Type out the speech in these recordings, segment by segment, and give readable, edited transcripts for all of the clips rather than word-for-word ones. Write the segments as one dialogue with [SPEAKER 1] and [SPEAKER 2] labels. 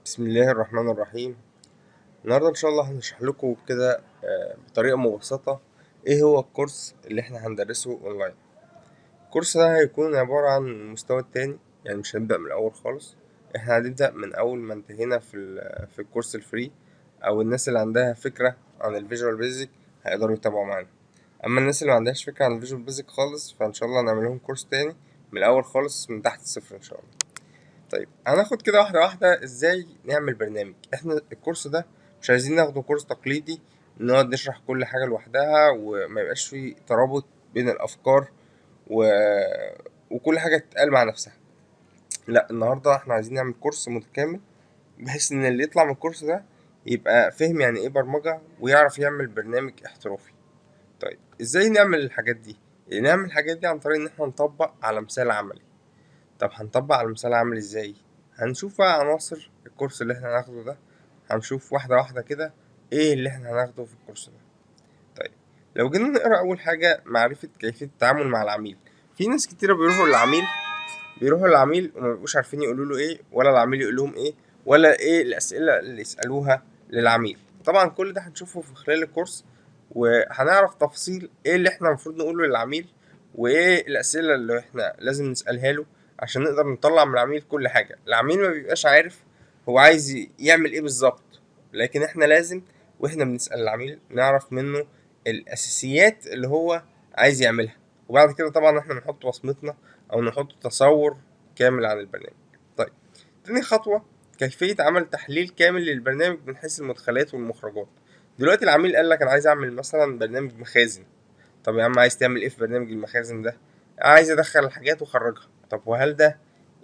[SPEAKER 1] بسم الله الرحمن الرحيم. النهارده ان شاء الله هنشرح لكم كده بطريقه مبسطه ايه هو الكورس اللي احنا هندرسه اونلاين. الكورس ده هيكون عباره عن المستوى التاني، يعني مش هنبدا من الاول خالص. احنا هنبدا من اول ما انتهينا في الكورس الفري، او الناس اللي عندها فكره عن الفيجوال بيزك هيقدروا يتابعوا معانا. اما الناس اللي ما عندهاش فكره عن الفيجوال بيزك خالص فان شاء الله هنعمل لهم كورس تاني من الاول خالص من تحت الصفر ان شاء الله. طيب هناخد كده واحدة واحدة ازاي نعمل برنامج. احنا الكورس ده مش عايزين ناخده كورس تقليدي نقعد نشرح كل حاجة لوحدها وما يبقاش فيه ترابط بين الأفكار و... وكل حاجة تتقال مع نفسها. لا، النهاردة احنا عايزين نعمل كورس متكامل بحيث ان اللي يطلع من الكورس ده يبقى فاهم يعني ايه برمجة ويعرف يعمل برنامج احترافي. طيب ازاي نعمل الحاجات دي؟ نعمل الحاجات دي عن طريق ان احنا نطبق على مثال عملي. طب هنطبق على المثال عامل ازاي؟ هنشوف بقى عناصر الكورس اللي احنا هناخده ده، هنشوف واحدة واحدة كده ايه اللي احنا هناخده في الكورس ده. طيب لو جينا نقرا اول حاجة معرفة كيفية التعامل مع العميل. في ناس كتيرة بيروحوا للعميل وما بيبقوش عارفين يقولوا له ايه، ولا العميل يقول لهم ايه، ولا ايه الاسئلة اللي يسألوها للعميل. طبعا كل ده هنشوفه في خلال الكورس، وهنعرف تفاصيل ايه اللي احنا المفروض نقوله للعميل، وايه الاسئلة اللي احنا لازم نسألها له عشان نقدر نطلع من العميل كل حاجة. العميل ما بيبقاش عارف هو عايز يعمل ايه بالظبط، لكن احنا لازم واحنا بنسأل العميل نعرف منه الاساسيات اللي هو عايز يعملها، وبعد كده طبعا احنا نحط بصمتنا او نحط تصور كامل عن البرنامج. طيب تاني خطوة كيفية عمل تحليل كامل للبرنامج من حيث المدخلات والمخرجات. دلوقتي العميل قال لك انا عايز اعمل مثلا برنامج مخازن. طب يا عم عايز تعمل ايه في برنامج المخازن ده؟ عايز ادخل الحاجات واخرجها. طب وهل ده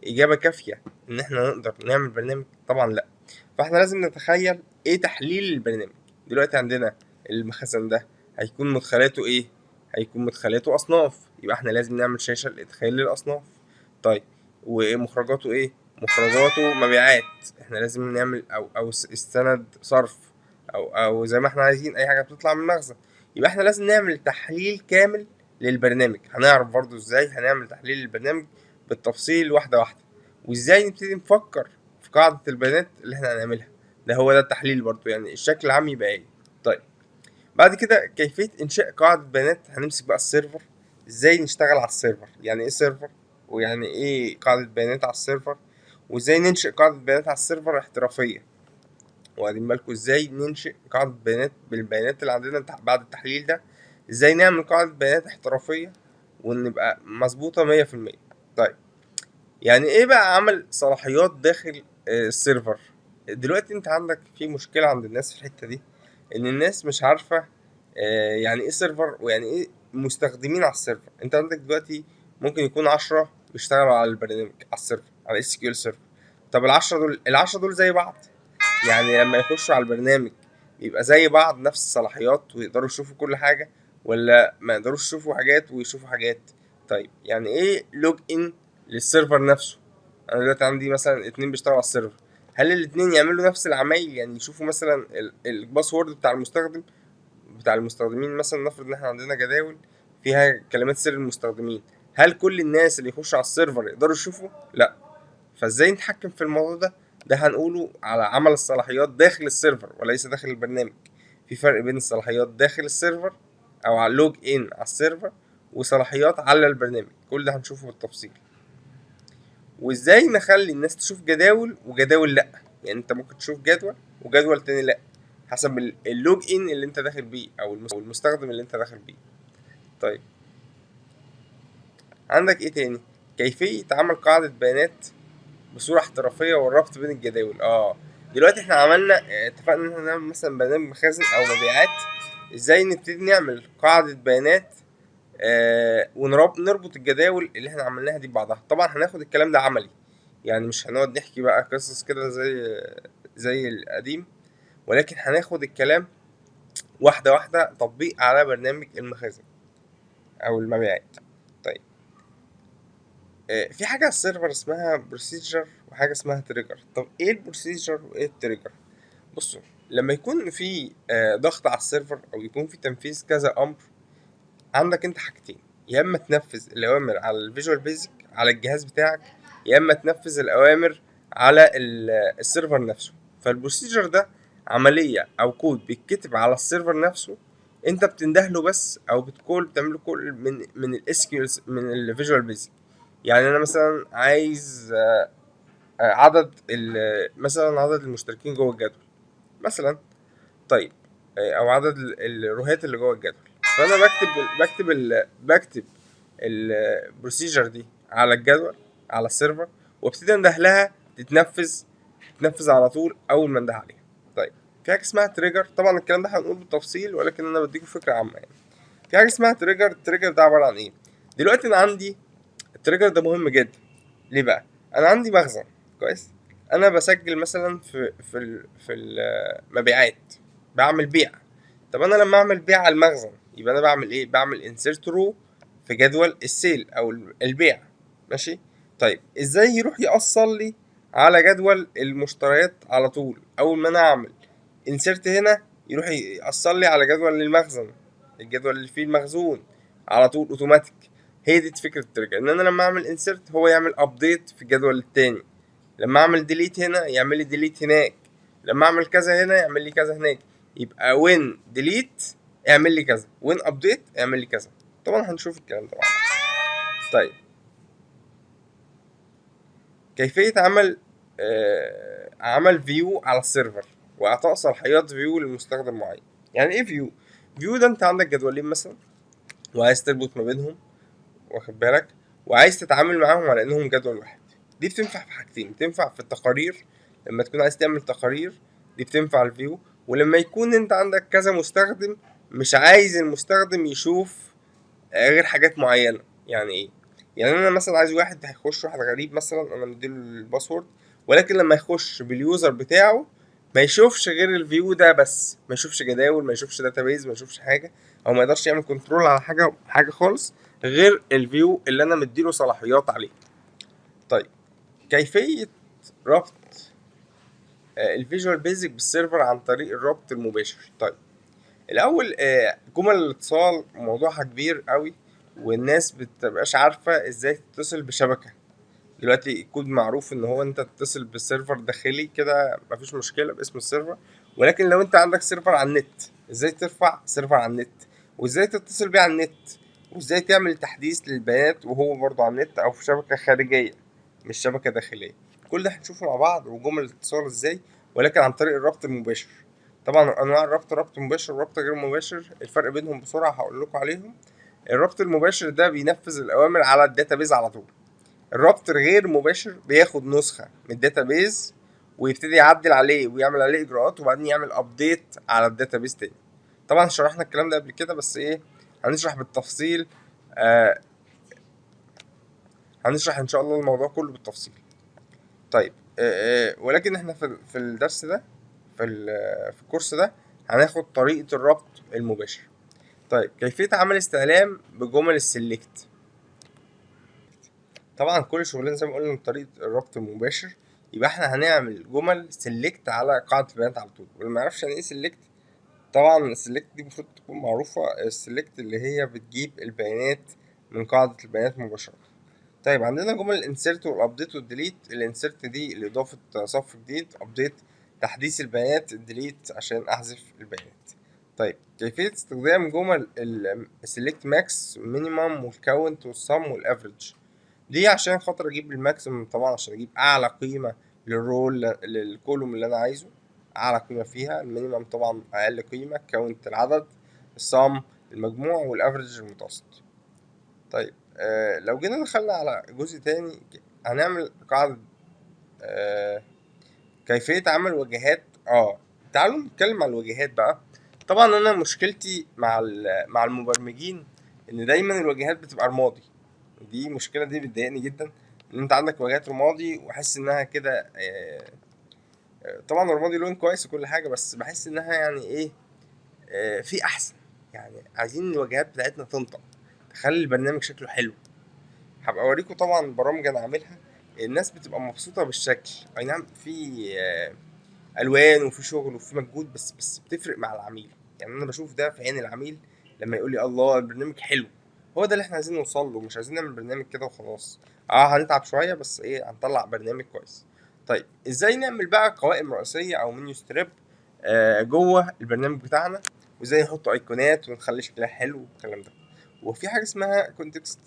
[SPEAKER 1] اجابة كافية ان احنا نقدر نعمل برنامج؟ طبعا لا. فاحنا لازم نتخيل ايه تحليل البرنامج. دلوقتي عندنا المخزن ده هيكون مدخلاته ايه؟ هيكون مدخلاته اصناف، يبقى احنا لازم نعمل شاشة لادخال للاصناف. طيب ومخرجاته ايه؟ مخرجاته مبيعات، احنا لازم نعمل او استند صرف، او زي ما احنا عايزين اي حاجة بتطلع من المخزن. يبقى احنا لازم نعمل تحليل كامل للبرنامج. هنعرف برضو ازاي هنعمل تحليل للبرنامج بالتفصيل واحدة واحدة، وازاي نبتدي نفكر في قاعدة البيانات اللي احنا هنعملها. ده التحليل برضو، يعني الشكل العام يبقى ايه. طيب بعد كده كيفية انشاء قاعدة بيانات. هنمسك بقى السيرفر، ازاي نشتغل على السيرفر، يعني ايه سيرفر ويعني ايه قاعدة بيانات على السيرفر، وازاي ننشئ قاعدة بيانات على السيرفر احترافية. واخدين بالكم ازاي ننشئ قاعدة بيانات بالبيانات اللي عندنا بعد التحليل ده؟ ازاي نعمل قاعدة بيانات احترافية ونبقى مظبوطة 100%. طيب يعني ايه بقى عمل صلاحيات داخل السيرفر؟ دلوقتي انت عندك في مشكلة عند الناس في الحتة دي، ان الناس مش عارفة يعني ايه سيرفر ويعني ايه مستخدمين على السيرفر. انت عندك دلوقتي ممكن يكون 10 بيشتغلوا على البرنامج على السيرفر على اس كيو ال سيرفر. طب العشرة دول زي بعض؟ يعني لما يخشوا على البرنامج يبقى زي بعض نفس الصلاحيات ويقدروا يشوفوا كل حاجة، ولا ما يقدروش يشوفوا حاجات ويشوفوا حاجات؟ طيب يعني ايه لوج ان للسيرفر نفسه؟ انا دلوقتي عندي مثلا اتنين بيشتغلوا على السيرفر، هل الاتنين يعملوا نفس العمايل؟ يعني يشوفوا مثلا الباسورد بتاع المستخدم بتاع المستخدمين. مثلا نفرض ان احنا عندنا جداول فيها كلمات سر المستخدمين، هل كل الناس اللي يخشوا على السيرفر يقدروا يشوفوا؟ لا. فازاي نتحكم في الموضوع ده؟ ده هنقوله على عمل الصلاحيات داخل السيرفر وليس داخل البرنامج. في فرق بين الصلاحيات داخل السيرفر او على اللوج ان على السيرفر، وصلاحيات على البرنامج. كل ده هنشوفه بالتفصيل. وازاي نخلي الناس تشوف جداول وجداول لا. يعني انت ممكن تشوف جدول وجدول تاني لا، حسب اللوج ان اللي انت داخل بيه او المستخدم اللي انت داخل بيه. طيب عندك ايه تاني؟ كيفية عمل قاعدة بيانات بصورة احترافية والربط بين الجداول. دلوقتي احنا عملنا اتفقنا ان احنا نعمل مثلا برنامج مخازن او مبيعات. ازاي نبتدي نعمل قاعدة بيانات ونربط الجداول اللي احنا عملناها دي ببعضها؟ طبعا هناخد الكلام ده عملي، يعني مش هنقعد نحكي بقى قصص كده زي القديم، ولكن هناخد الكلام واحدة واحدة تطبيق على برنامج المخازن او المبيعات. طيب في حاجة على السيرفر اسمها بروسيجر وحاجة اسمها تريجر. طب ايه البروسيجر وايه التريجر؟ بصوا، لما يكون في ضغط على السيرفر او يكون في تنفيذ كذا امر، عندك انت حاجتين: يا اما تنفذ الاوامر على الفيجوال بيزك على الجهاز بتاعك، يا اما تنفذ الاوامر على السيرفر نفسه. فالبروسيجر ده عمليه او كود بيتكتب على السيرفر نفسه، انت بتنده له بس او بتعمل له كول من الاس كيو من الفيجوال بيزك. يعني انا مثلا عايز عدد مثلا عدد المشتركين جوه الجدول مثلا. طيب او عدد الروهات اللي جوه الجدول. فانا بكتب البروسيجر دي على الجدول على السيرفر، وابتدي انده لها تتنفذ على طول اول ما انده عليها. طيب في حاجه اسمها تريجر. طبعا الكلام ده هنقول بالتفصيل، ولكن انا بديكم فكره عامه يعني. في حاجه اسمها تريجر. التريجر ده عباره عن ايه؟ دلوقتي انا عندي التريجر ده مهم جدا. ليه بقى؟ انا عندي مخزن كويس، انا بسجل مثلا في المبيعات، بعمل بيع. طب انا لما اعمل بيع على المخزن يبقى انا بعمل ايه؟ بعمل انسيرت رو في جدول السيل او البيع. ماشي. طيب ازاي يروح يوصل لي على جدول المشتريات على طول؟ اول ما انا اعمل انسيرت هنا يروح يوصل لي على جدول المخزن، الجدول اللي فيه المخزون على طول اوتوماتيك. هي دي فكره التريجر، ان انا لما اعمل انسيرت هو يعمل ابديت في الجدول التاني، لما اعمل ديليت هنا يعمل لي ديليت هناك، لما اعمل كذا هنا يعمل لي كذا هناك. يبقى وين ديليت اعمل لي كذا، وين ابديت اعمل لي كذا. طبعا هنشوف الكلام ده بعد. طيب كيفية عمل فيو على السيرفر واعطاء صلاحيات فيو لمستخدم معين. يعني ايه فيو؟ فيو ده انت عندك جدولين مثلا وعايز تربط ما بينهم، واخد بالك، وعايز تتعامل معاهم على انهم جدول واحد. دي بتنفع في حاجتين، بتنفع في التقارير لما تكون عايز تعمل تقارير، دي بتنفع الفيو. ولما يكون انت عندك كذا مستخدم مش عايز المستخدم يشوف غير حاجات معينة. يعني ايه؟ يعني انا مثلا عايز واحد هيخش، واحد غريب مثلا انا مديله الباسورد، ولكن لما يخش باليوزر بتاعه ما يشوفش غير الفيو ده بس، ما يشوفش جداول، ما يشوفش داتابيز، ما يشوفش حاجه، او ما يقدرش يعمل كنترول على حاجه خالص غير الفيو اللي انا مديله صلاحيات عليه. طيب كيفيه ربط الفيجوال بيزك بالسيرفر عن طريق الربط المباشر. طيب الاول جمل الاتصال موضوعها كبير قوي، والناس بتبقاش عارفه ازاي تتصل بشبكه. دلوقتي الكود معروف ان هو انت تتصل بسيرفر داخلي كده مفيش مشكله باسم السيرفر، ولكن لو انت عندك سيرفر على النت ازاي ترفع سيرفر على النت، وازاي تتصل بيه على النت، وازاي تعمل تحديث للبيانات وهو برضه على النت او في شبكه خارجيه مش شبكه داخليه. كل ده هنشوفه مع بعض، وجمل الاتصال ازاي، ولكن عن طريق الربط المباشر. طبعا انواع الربط، ربط مباشر وربط غير مباشر، الفرق بينهم بسرعه هقول لكم عليهم. الربط المباشر ده بينفذ الاوامر على الداتابيز على طول. الربط الغير مباشر بياخد نسخة من الداتابيز ويبتدي يعدل عليه ويعمل عليه اجراءات، وبعدين يعمل ابديت على الداتابيز تاني. طبعا شرحنا الكلام ده قبل كده، بس ايه، هنشرح بالتفصيل. آه هنشرح ان شاء الله الموضوع كله بالتفصيل. طيب ولكن احنا في الدرس ده، في الكورس ده هناخد طريقة الربط المباشر. طيب كيفية عمل استعلام بجمل السلكت. طبعا كل شغلنا زي ما قلنا طريقة الربط المباشر، يبقى احنا هنعمل جمل سيلكت على قاعدة البيانات على طول. واللي ما يعرفش يعني ايه سيلكت، طبعا السيلكت دي المفروض تكون معروفة. السيلكت اللي هي بتجيب البيانات من قاعدة البيانات مباشرة. طيب عندنا جمل الانسيرت والابديت والديليت. الانسيرت دي لإضافة صف جديد، ابديت تحديث البيانات، الديليت عشان احذف البيانات. طيب كيفية استخدام جمل السيلكت ماكس مينيمم والكاونت والسم والافريج. دي عشان خاطر اجيب الماكسيمم، طبعا عشان اجيب اعلى قيمه للرول للكولوم اللي انا عايزه، اعلى قيمه فيها. المينيمم طبعا اقل قيمه، كاونت العدد، الصم المجموع، والافريج المتوسط. طيب لو جينا دخلنا على جزء تاني هنعمل قاعده كيفيه عمل واجهات. تعالوا نتكلم عن الواجهات بقى. طبعا انا مشكلتي مع المبرمجين ان دايما الواجهات بتبقى رمادي. دي مشكله، دي بتضايقني جدا، ان انت عندك واجهات رمادي واحس انها كده طبعا الرمادي لون كويس وكل حاجه، بس بحس انها يعني ايه، في احسن. يعني عايزين الواجهات بتاعتنا تنطق، تخلي البرنامج شكله حلو. هبقى اوريكم طبعا برامج انا عاملها الناس بتبقى مبسوطه بالشكل. اي نعم في الوان وفي شغل وفي مجهود، بس بتفرق مع العميل. يعني انا بشوف ده في عين العميل لما يقول لي الله البرنامج حلو. هو ده اللي احنا عايزين نوصل له، مش عايزين نعمل برنامج كده وخلاص. هنتعب شويه بس ايه، هنطلع برنامج كويس. طيب ازاي نعمل بقى قوائم رئيسيه او منيو ستريب جوه البرنامج بتاعنا، وازاي نحط ايقونات ونخلي شكلها حلو والكلام ده. وفي حاجه اسمها كونتكست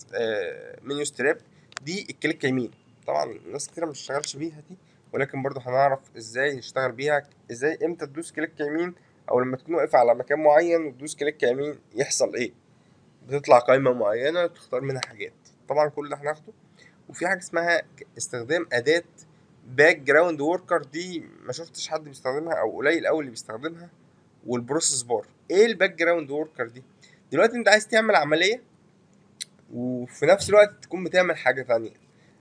[SPEAKER 1] منيو ستريب، دي الكليك يمين. طبعا ناس كتير مش اشتغلش بيها دي، ولكن برضو هنعرف ازاي نشتغل بيها. ازاي امتى تدوس كليك يمين، او لما تكون واقف على مكان معين وتدوس كليك يمين يحصل ايه. بتطلع قائمه معينه تختار منها حاجات. طبعا كل ده هناخده. وفي حاجه اسمها استخدام اداه باك جراوند وركر، دي ما شفتش حد بيستخدمها او قليل قوي اللي بيستخدمها. والبروسيس بار. ايه الباك جراوند وركر دي؟ دلوقتي انت عايز تعمل عمليه وفي نفس الوقت تكون بتعمل حاجه تانية،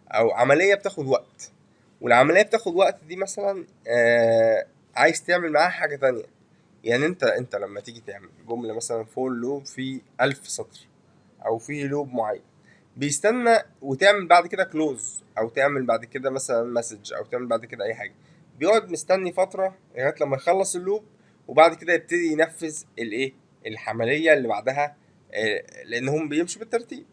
[SPEAKER 1] او عمليه بتاخد وقت. والعمليه بتاخد وقت دي مثلا عايز تعمل معاها حاجه تانية. يعني انت لما تيجي تعمل جمله مثلا فور لوب في 1000 سطر، او في لوب معين، بيستنى وتعمل بعد كده كلوز، او تعمل بعد كده مثلا مسج، او تعمل بعد كده اي حاجه. بيقعد مستني فتره لغايه لما يخلص اللوب، وبعد كده يبتدي ينفذ الايه، العمليه اللي بعدها. لانهم بيمشوا بالترتيب.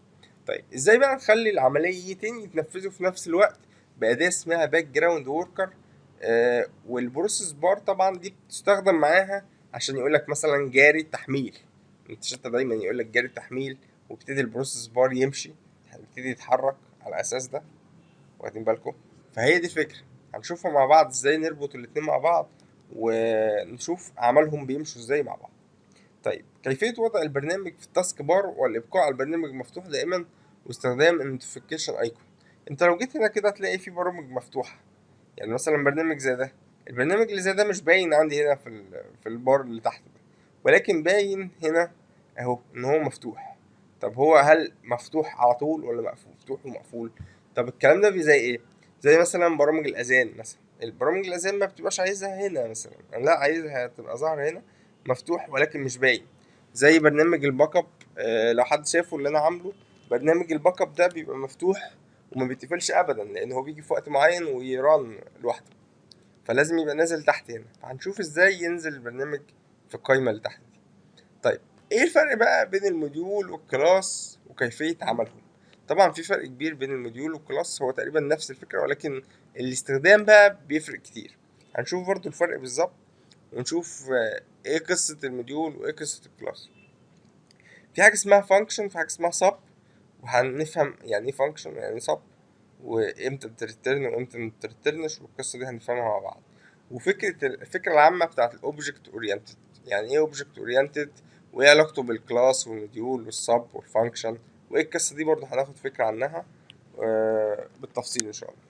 [SPEAKER 1] طيب ازاي بقى نخلي العمليتين يتنفذوا في نفس الوقت؟ بأداة اسمها باك جراوند وركر. والبروسيس بار طبعا دي بتستخدم معاها عشان يقول لك مثلا جاري التحميل. الشاشة دايما يقول لك جاري التحميل، وابتدي البروسيس بار يمشي، هيبتدي يتحرك على الاساس ده. واخدين بالكم؟ فهي دي الفكرة. هنشوفها مع بعض ازاي نربط الاتنين مع بعض، ونشوف عملهم بيمشوا ازاي مع بعض. طيب كيفية وضع البرنامج في التاسك بار والإبقاء على البرنامج مفتوح دائما، واستخدام النوتيفيكيشن ايكون. انت لو جيت هنا كده هتلاقي في برامج مفتوحة. يعني مثلا برنامج زي ده، البرنامج اللي زي ده مش باين عندي هنا في البار اللي تحت ده، ولكن باين هنا اهو ان هو مفتوح. طب هو هل مفتوح على طول ولا مفتوح ومقفول؟ طب الكلام ده زي ايه؟ زي مثلا برامج الاذان مثلا. البرامج الاذان ما بتبقاش عايزها هنا مثلا، أنا لا عايزها تبقى ظاهرة هنا مفتوح ولكن مش باين. زي برنامج الباك اب، لو حد شافه اللي انا عامله، برنامج الباك اب ده بيبقى مفتوح وما بيتقفلش ابدا، لان هو بيجي في وقت معين ويران لوحده. فلازم يبقى نازل تحت هنا. فهنشوف ازاي ينزل البرنامج في القايمه اللي تحت دي. طيب ايه الفرق بقى بين الموديول والكلاس وكيفيه عملهم؟ طبعا في فرق كبير بين الموديول والكلاس، هو تقريبا نفس الفكره ولكن الاستخدام بقى بيفرق كتير. هنشوف برضو الفرق بالظبط، ونشوف ايه قصه الموديول وايه قصه الكلاس. في حاجه اسمها فانكشن، في حاجه اسمها سب، وهنفهم يعني ايه فانكشن يعني ايه سب، وامتى بتريترن وامتى ما بتريترنش، والقصه دي هنفهمها مع بعض. الفكره العامه بتاعت الاوبجكت اورينتد. يعني ايه اوبجكت اورينتد، وايه علاقته بالكلاس والموديول والسب والفانكشن، وايه القصه دي برضه هناخد فكره عنها بالتفصيل ان شاء الله.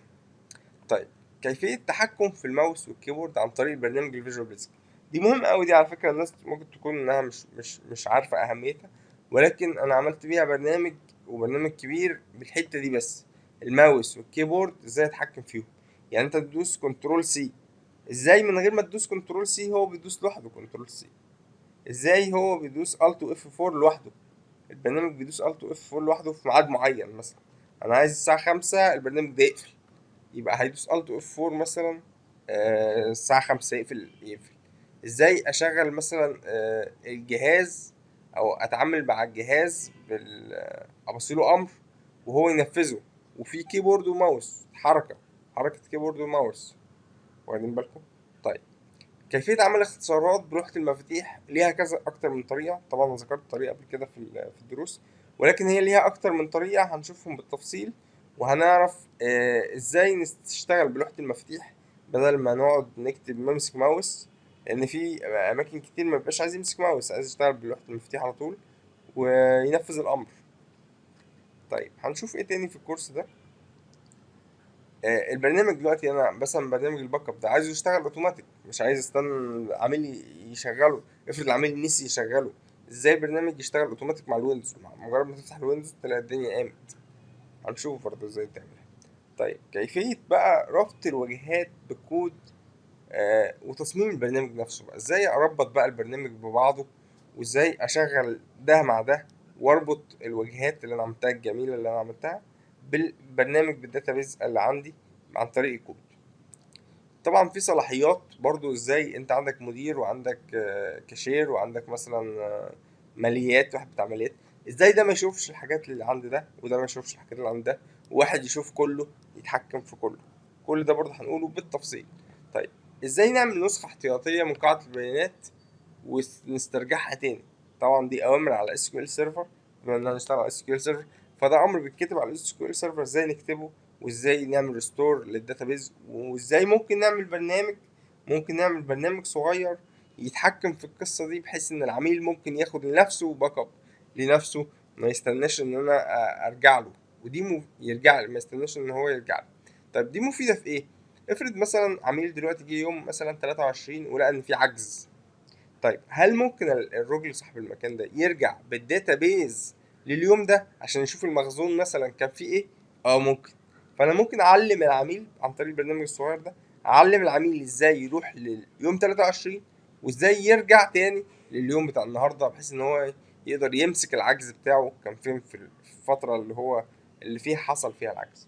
[SPEAKER 1] طيب كيفيه التحكم في الماوس والكيبورد عن طريق البرنامج الفيجوال بيزك. دي مهمه قوي دي، على فكره الناس ممكن تكون انها مش عارفه اهميتها، ولكن انا عملت بيها برنامج، وبرنامج كبير بالحته دي بس. الماوس والكيبورد ازاي اتحكم فيهم. يعني انت تدوس كنترول سي، ازاي من غير ما تدوس كنترول سي هو بيدوس لوحده كنترول سي؟ ازاي هو بيدوس الت واف 4 لوحده؟ البرنامج بيدوس الت واف 4 لوحده في ميعاد معين. مثلا انا عايز الساعه 5 البرنامج ده يقفل، يبقى هيدوس الت اف 4 مثلا الساعه 5 يقفل. ازاي اشغل مثلا الجهاز، او اتعامل مع الجهاز ابصيله امر وهو ينفذه، وفي كيبورد وماوس حركه كيبورد وماوس. واخدين بالكم؟ طيب كيفيه عمل اختصارات بلوحه المفاتيح، ليها كذا اكتر من طريقه. طبعا انا ذكرت طريقه قبل كده في الدروس، ولكن هي ليها اكتر من طريقه هنشوفهم بالتفصيل. وهنعرف ازاي نشتغل بلوحه المفاتيح بدل ما نقعد نكتب نمسك ماوس، لان في اماكن كتير ما بيبقاش عايز يمسك ماوس، عايز يشتغل بلوحه المفاتيح على طول وينفذ الامر. طيب هنشوف ايه تاني في الكورس ده. البرنامج دلوقتي انا مثلا برنامج الباك اب ده عايزه يشتغل اوتوماتيك، مش عايز استنى عامل يشغله. افرض العميل نسي يشغله، ازاي البرنامج يشتغل اوتوماتيك مع الويندوز؟ مجرد ما تفتح الويندوز تلاقي الدنيا قامت. هنشوف برضه ازاي تعملها. طيب كيفية بقى ربط الواجهات بالكود وتصميم البرنامج نفسه بقى، ازاي اربط بقى البرنامج ببعضه، وازاي اشغل ده مع ده، واربط الواجهات اللي انا عملتها الجميلة اللي انا عملتها بالبرنامج بالداتابيز اللي عندي عن طريق الكود. طبعا في صلاحيات برضو، ازاي انت عندك مدير وعندك كاشير وعندك مثلا ماليات، واحد بتاع ماليات، ازاي ده ما يشوفش الحاجات اللي عند ده وده ما يشوفش الحاجات اللي عند ده، وواحد يشوف كله يتحكم في كله. كل ده برضه هنقوله بالتفصيل. طيب ازاي نعمل نسخة احتياطية من قاعدة البيانات ونسترجعها تاني؟ طبعا دي اوامر على اس كيو ال سيرفر، بما اننا هنشتغل على اس كيو ال سيرفر فده امر بيتكتب على اس كيو ال سيرفر ازاي نكتبه، وازاي نعمل ريستور للداتابيز، وازاي ممكن نعمل برنامج صغير يتحكم في القصة دي، بحيث ان العميل ممكن ياخد لنفسه باك اب لنفسه، ما يستناش ان انا ارجع له، يرجع لي، ما يستناش ان هو يرجع لي. طيب دي مفيدة في ايه؟ افرض مثلا عميل دلوقتي جه يوم مثلا 23 ولقى ان في عجز. طيب هل ممكن الراجل صاحب المكان ده يرجع بالداتابيز لليوم ده عشان يشوف المخزون مثلا كان فيه ايه؟ اه ممكن. فانا ممكن اعلم العميل عن طريق البرنامج الصغير ده، اعلم العميل ازاي يروح لليوم 23 وازاي يرجع تاني لليوم بتاع النهارده، بحيث ان هو يقدر يمسك العجز بتاعه كان فين في الفترة اللي فيها حصل فيها العجز.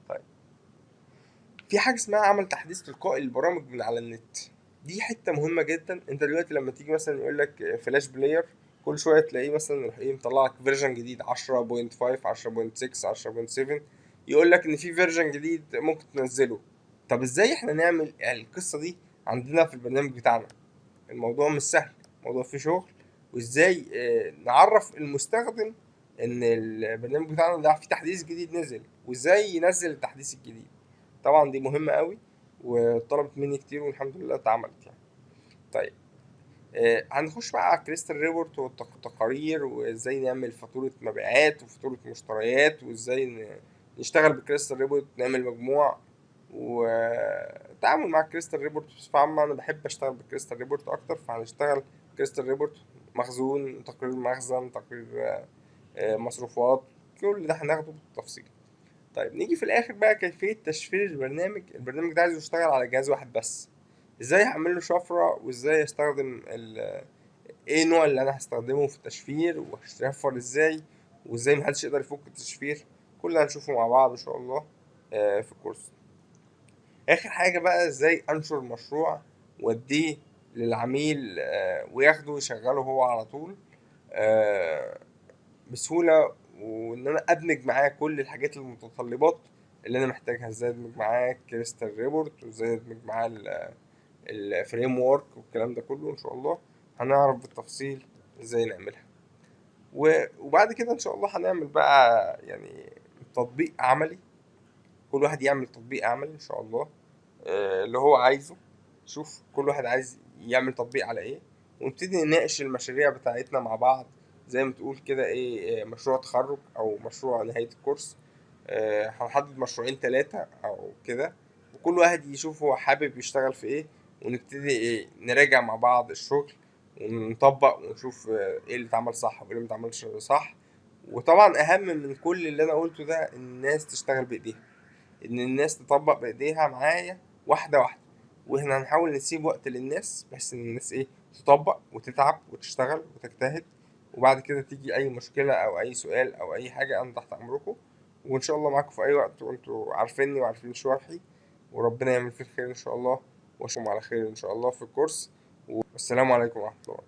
[SPEAKER 1] طيب في حاجة اسمها عمل تحديث تلقائي للبرامج من على النت. دي حتة مهمة جدا. انت دلوقتي لما تيجي مثلا يقول لك فلاش بلاير، كل شوية تلاقيه مثلا يروح ايه مطلع لك فيرجن جديد 10.5 10.6 10.7، يقول لك ان في فيرجن جديد ممكن تنزله. طب ازاي احنا نعمل القصة دي عندنا في البرنامج بتاعنا؟ الموضوع مش سهل، الموضوع فيه شغل. وازاي نعرف المستخدم ان البرنامج بتاعنا ده فيه تحديث جديد نزل، وازاي ينزل التحديث الجديد. طبعا دي مهمة قوي وطلبت مني كتير والحمد لله اتعملت يعني. طيب هنخش بقى على كريستال ريبورت والتقارير، وازاي نعمل فاتورة مبيعات وفاتورة مشتريات، وازاي نشتغل بكريستال ريبورت نعمل مجموع. والتعامل مع كريستال ريبورت بصفة عامة أنا بحب أشتغل بكريستال ريبورت أكتر، فهنشتغل كريستال ريبورت، مخزون، تقرير مخزن، تقرير مصروفات، كل ده هناخده بالتفصيل. طيب نيجي في الاخر بقى كيفية تشفير البرنامج ده عايز يشتغل على جهاز واحد بس، ازاي هعمل له شفرة، وازاي استخدم ايه النوع اللي انا هستخدمه في التشفير، وهشفر ازاي، وازاي محدش يقدر يفك التشفير. كل ده هنشوفه مع بعض ان شاء الله في الكورس. اخر حاجة بقى ازاي انشر مشروع واديه للعميل وياخده يشغله هو على طول آه، بسهولة، وإن أنا أدمج معاه كل الحاجات المتطلبات اللي أنا محتاجها، إزاي أدمج معاه كريستال ريبورت، وإزاي أدمج معاه الفريم ورك والكلام ده كله. إن شاء الله هنعرف بالتفصيل إزاي نعملها. وبعد كده إن شاء الله هنعمل بقى يعني تطبيق عملي، كل واحد يعمل تطبيق عملي إن شاء الله اللي هو عايزه. شوف كل واحد عايز يعمل تطبيق على ايه، ونبتدي نناقش المشاريع بتاعتنا مع بعض، زي ما تقول كده ايه مشروع تخرج او مشروع نهاية الكورس. هنحدد مشروعين ثلاثة او كده، وكل واحد يشوف هو حابب يشتغل في ايه، ونبتدي ايه نراجع مع بعض الشغل، ونطبق ونشوف ايه اللي اتعمل صح وايه اللي متعملش صح. وطبعا اهم من كل اللي انا قلته ده ان الناس تشتغل بايديها، ان الناس تطبق بايديها معايا واحده واحده، واحنا هنحاول نسيب وقت للناس بحيث ان الناس ايه تطبق وتتعب وتشتغل وتجتهد. وبعد كده تيجي اي مشكله او اي سؤال او اي حاجه انا تحت امركم، وان شاء الله معاكم في اي وقت، وانتوا عارفيني وعارفين شرحي، وربنا يعمل فيه الخير ان شاء الله، واشوفكم على خير ان شاء الله في الكورس. والسلام عليكم ورحمه الله.